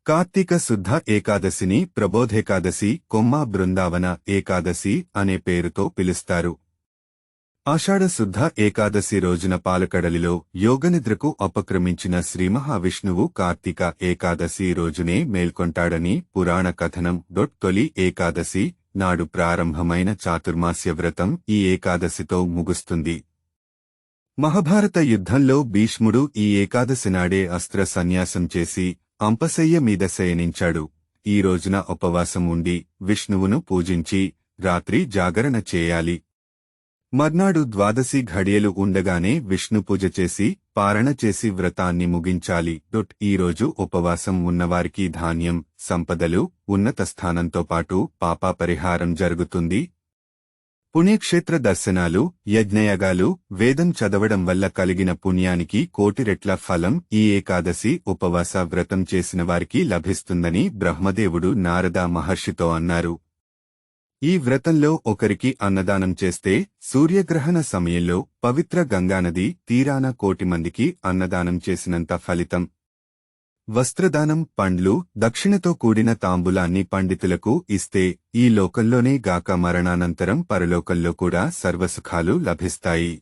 కార్తీక శుద్ధ ఏకాదశిని ప్రబోధేకాదశి, కొమ్మ బృందావన ఏకాదశి అనే పేరుతో పిలుస్తారు. ఆషాఢ శుద్ధ ఏకాదశి రోజున పాలకడలిలో యోగనిద్రకు అపక్రమించిన శ్రీమహావిష్ణువు కార్తీక ఏకాదశి రోజునే మేల్కొంటాడని పురాణ కథనం. తొలి ఏకాదశి నాడు ప్రారంభమైన చాతుర్మాస్య వ్రతం ఈ ఏకాదశితో ముగుస్తుంది. మహాభారత యుద్ధంలో భీష్ముడు ఈ ఏకాదశి నాడే అస్త్ర సన్యాసం చేసి అంపశయ్య మీద శయనించాడు. ఈ రోజున ఉపవాసం ఉండి విష్ణువును పూజించి రాత్రి జాగరణ చేయాలి. మర్నాడు ద్వాదశి ఘడియలు ఉండగానే విష్ణు పూజ చేసి పారణ చేసి వ్రతాన్ని ముగించాలి. ఈరోజు ఉపవాసం ఉన్నవారికి ధాన్యం, సంపదలు, ఉన్నత స్థానంతో పాటు పాప పరిహారం జరుగుతుంది. పుణ్యక్షేత్ర దర్శనాలు, యజ్ఞయాగాలు, వేదం చదవడం వల్ల కలిగిన పుణ్యానికి కోటి రెట్ల ఫలం ఈ ఏకాదశి ఉపవాస వ్రతం చేసిన వారికి లభిస్తుందని బ్రహ్మదేవుడు నారద మహర్షితో అన్నారు. ఈ వ్రతంలో ఒకరికి అన్నదానం చేస్తే సూర్యగ్రహణ సమయంలో పవిత్ర గంగానది తీరాన 1,000,000 మందికి అన్నదానం చేసినంత ఫలితం. వస్త్రదానం, పండ్లు, దక్షిణతో కూడిన తాంబూలాన్ని పండితులకు ఇస్తే ఈ లోకంలోనే గాక మరణానంతరం పరలోకంలో కూడా సర్వసుఖాలు లభిస్తాయి.